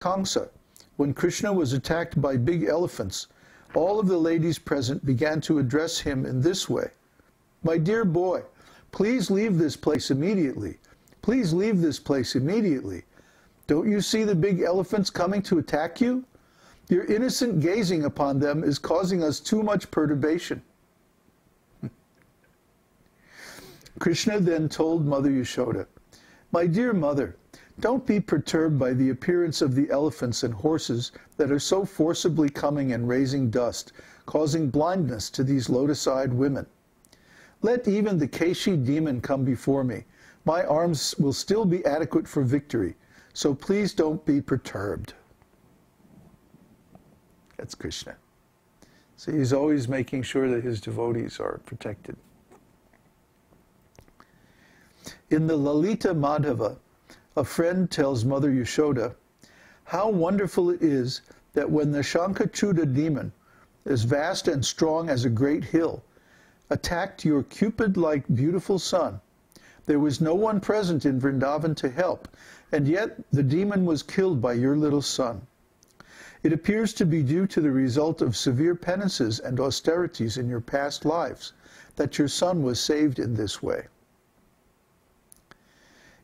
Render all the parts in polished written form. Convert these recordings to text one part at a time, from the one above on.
Kamsa, when Kṛṣṇa was attacked by big elephants, all of the ladies present began to address him in this way. "My dear boy, please leave this place immediately. Please leave this place immediately. Don't you see the big elephants coming to attack you? Your innocent gazing upon them is causing us too much perturbation." Kṛṣṇa then told Mother Yashoda, "My dear mother, don't be perturbed by the appearance of the elephants and horses that are so forcibly coming and raising dust, causing blindness to these lotus-eyed women. Let even the Keshi demon come before me. My arms will still be adequate for victory, so please don't be perturbed." That's Kṛṣṇa. So he's always making sure that his devotees are protected. In the Lalita Madhava, a friend tells Mother Yashoda, "How wonderful it is that when the Shankachuda demon, as vast and strong as a great hill, attacked your Cupid-like beautiful son, there was no one present in Vrindavan to help, and yet the demon was killed by your little son. It appears to be due to the result of severe penances and austerities in your past lives that your son was saved in this way."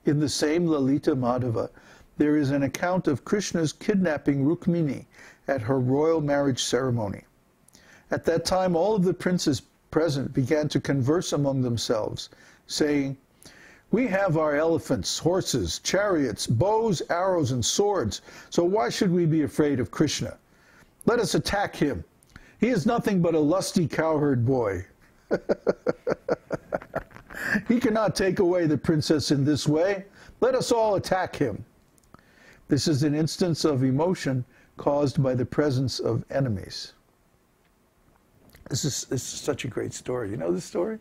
In the same Lalita Madhava, there is an account of Kṛṣṇa's kidnapping Rukmini at her royal marriage ceremony. At that time, all of the princes present began to converse among themselves, saying, "We have our elephants, horses, chariots, bows, arrows, and swords, so why should we be afraid of Kṛṣṇa? Let us attack him. He is nothing but a lusty cowherd boy. He cannot take away the princess in this way. Let us all attack him." This is an instance of emotion caused by the presence of enemies. This is such a great story. You know this story?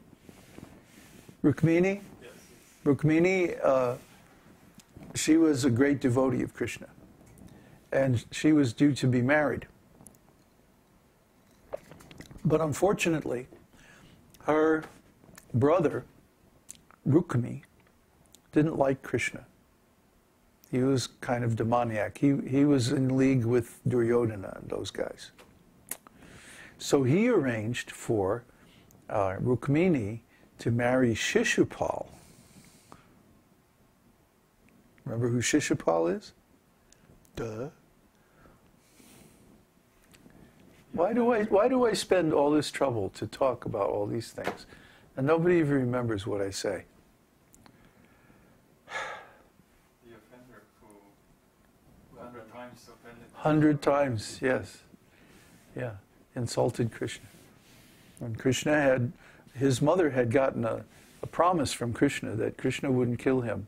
Rukmini? Yes. Rukmini, she was a great devotee of Kṛṣṇa, and she was due to be married. But unfortunately, her brother, Rukmi, didn't like Kṛṣṇa. He was kind of demoniac. He was in league with Duryodhana and those guys. So he arranged for Rukmini to marry Shishupal. Remember who Shishupal is? Duh. Why do I spend all this trouble to talk about all these things? And nobody even remembers what I say. The offender who 100 times offended. 100 times, yes. Yeah, insulted Kṛṣṇa. And Kṛṣṇa had, his mother had gotten a promise from Kṛṣṇa that Kṛṣṇa wouldn't kill him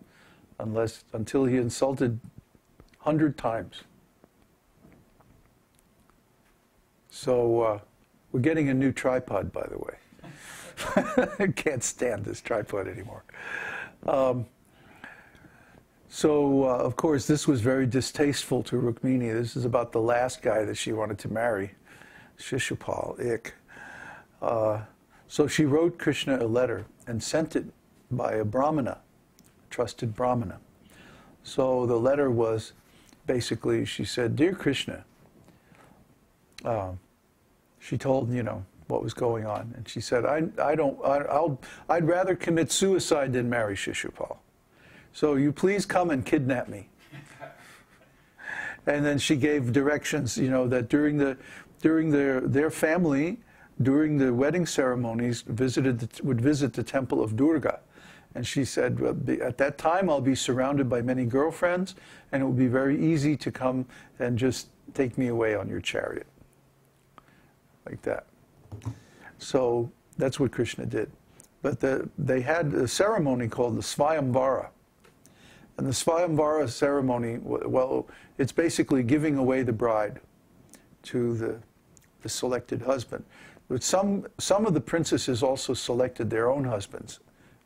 until he insulted 100 times. So we're getting a new tripod, by the way. I can't stand this tripod anymore. Of course, this was very distasteful to Rukmini. This is about the last guy that she wanted to marry, Shishupal, ick. So she wrote Kṛṣṇa a letter and sent it by a brahmana, trusted brahmana. So the letter was basically, she said, "Dear Kṛṣṇa," she told, what was going on. And she said, I'd rather commit suicide than marry Shishupal. So you please come and kidnap me. And then she gave directions, that during their family, during the wedding ceremonies, would visit the temple of Durga. And she said, at that time I'll be surrounded by many girlfriends, and it will be very easy to come and just take me away on your chariot. Like that. So that's what Kṛṣṇa did. But they had a ceremony called the Swayamvara. And the Swayamvara ceremony, well, it's basically giving away the bride to the selected husband. But some of the princesses also selected their own husbands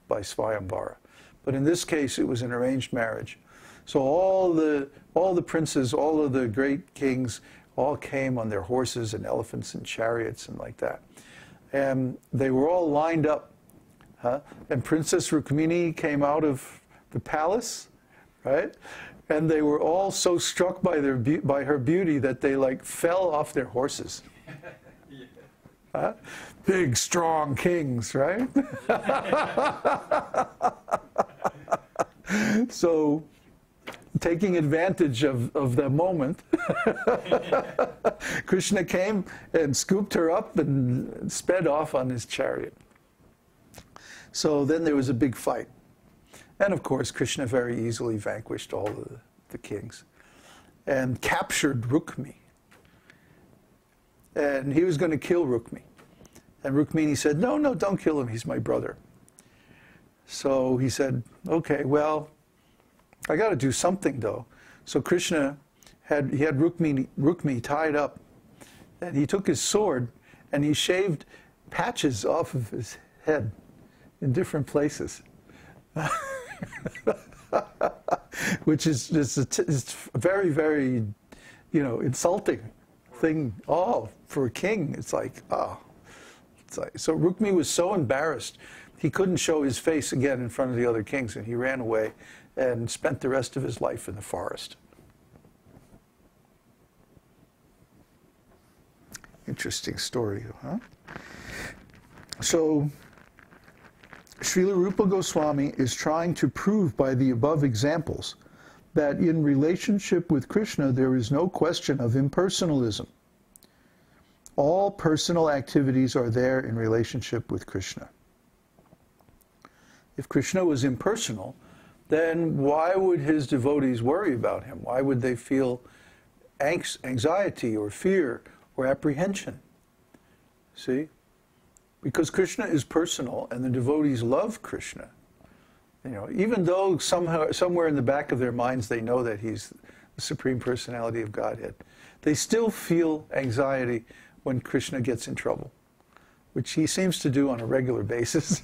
by Swayamvara. But in this case, it was an arranged marriage. So all the princes, all of the great kings, all came on their horses and elephants and chariots and like that. And they were all lined up. And Princess Rukmini came out of the palace, right? And they were all so struck by by her beauty that they like fell off their horses. Yeah. Huh? Big, strong kings, right? So, taking advantage of the moment, Kṛṣṇa came and scooped her up and sped off on his chariot. So then there was a big fight. And of course, Kṛṣṇa very easily vanquished all the kings and captured Rukmi. And he was going to kill Rukmi. And Rukmini said, no, no, don't kill him, he's my brother. So he said, okay, well, I got to do something though. So Kṛṣṇa had Rukmi tied up, and he took his sword and he shaved patches off of his head in different places. Which is very, very, insulting thing. Oh, for a king, it's like, oh. It's like, so Rukmi was so embarrassed, he couldn't show his face again in front of the other kings, and he ran away and spent the rest of his life in the forest. Interesting story, huh? So, Srila Rupa Goswami is trying to prove by the above examples that in relationship with Kṛṣṇa there is no question of impersonalism. All personal activities are there in relationship with Kṛṣṇa. If Kṛṣṇa was impersonal, then why would his devotees worry about him? Why would they feel anxiety or fear or apprehension? See? Because Kṛṣṇa is personal and the devotees love Kṛṣṇa. Even though somewhere in the back of their minds they know that he's the Supreme Personality of Godhead, they still feel anxiety when Kṛṣṇa gets in trouble, which he seems to do on a regular basis.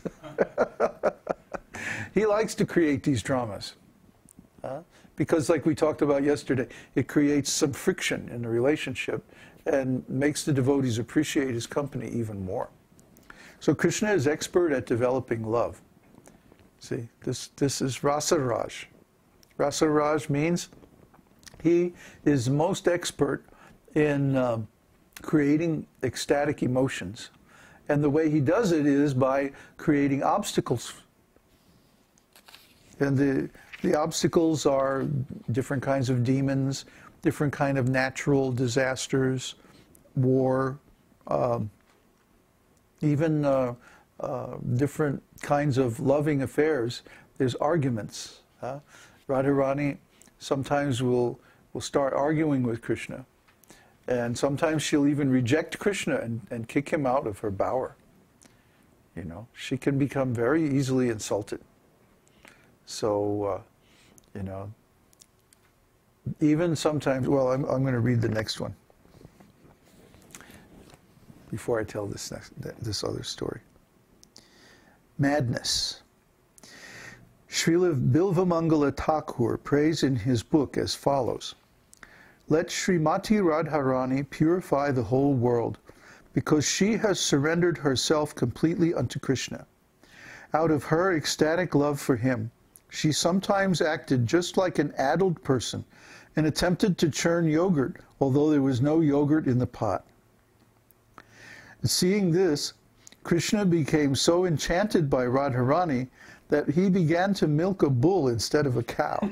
He likes to create these dramas. Because like we talked about yesterday, it creates some friction in the relationship and makes the devotees appreciate his company even more. So Kṛṣṇa is expert at developing love. See, this is Rasa Raj. Rasa Raj means he is most expert in creating ecstatic emotions. And the way he does it is by creating obstacles. And the obstacles are different kinds of demons, different kind of natural disasters, war, even different kinds of loving affairs. There's arguments. Radharani sometimes will start arguing with Kṛṣṇa. And sometimes she'll even reject Kṛṣṇa and kick him out of her bower. She can become very easily insulted. So, even sometimes, well, I'm going to read the next one before I tell this other story. Madness. Srila Bilvamangala Thakur prays in his book as follows: let Srimati Radharani purify the whole world, because she has surrendered herself completely unto Kṛṣṇa. Out of her ecstatic love for him, she sometimes acted just like an addled person and attempted to churn yogurt, although there was no yogurt in the pot. Seeing this, Kṛṣṇa became so enchanted by Radharani that he began to milk a bull instead of a cow.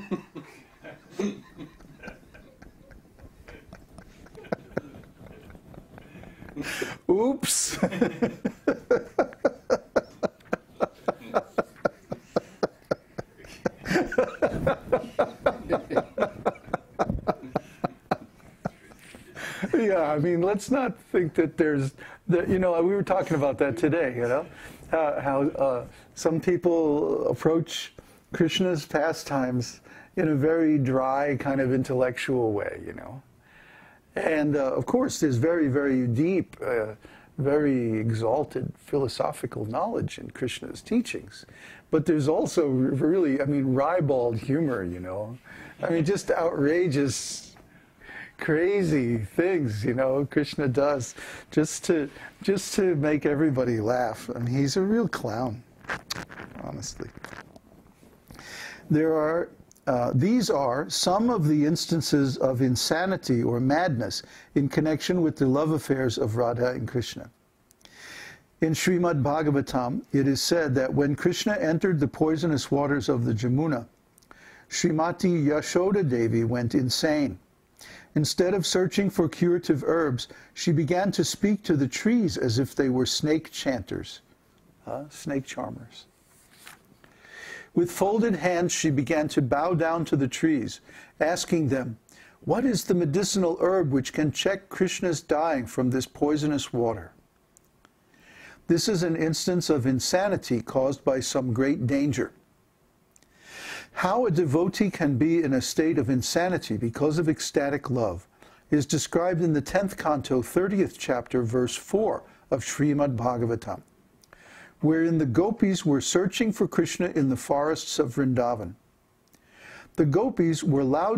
Oops. Yeah, I mean, let's not think that there's, we were talking about that today, how some people approach Krishna's pastimes in a very dry kind of intellectual way, And of course, there's very, very deep, very exalted philosophical knowledge in Krishna's teachings. But there's also really, ribald humor, just outrageous, crazy things, Krishna does just to make everybody laugh. And he's a real clown, honestly. There are These are some of the instances of insanity or madness in connection with the love affairs of Radha and Kṛṣṇa. In Śrīmad-Bhāgavatam, it is said that when Kṛṣṇa entered the poisonous waters of the Jamuna, Srimati Yashoda Devi went insane. Instead of searching for curative herbs, she began to speak to the trees as if they were snake chanters, snake charmers. With folded hands, she began to bow down to the trees, asking them, "What is the medicinal herb which can check Kṛṣṇa's dying from this poisonous water?" This is an instance of insanity caused by some great danger. How a devotee can be in a state of insanity because of ecstatic love is described in the 10th canto, 30th chapter, verse 4 of Śrīmad-Bhāgavatam, wherein the gopis were searching for Kṛṣṇa in the forests of Vrindavan. The gopis were loud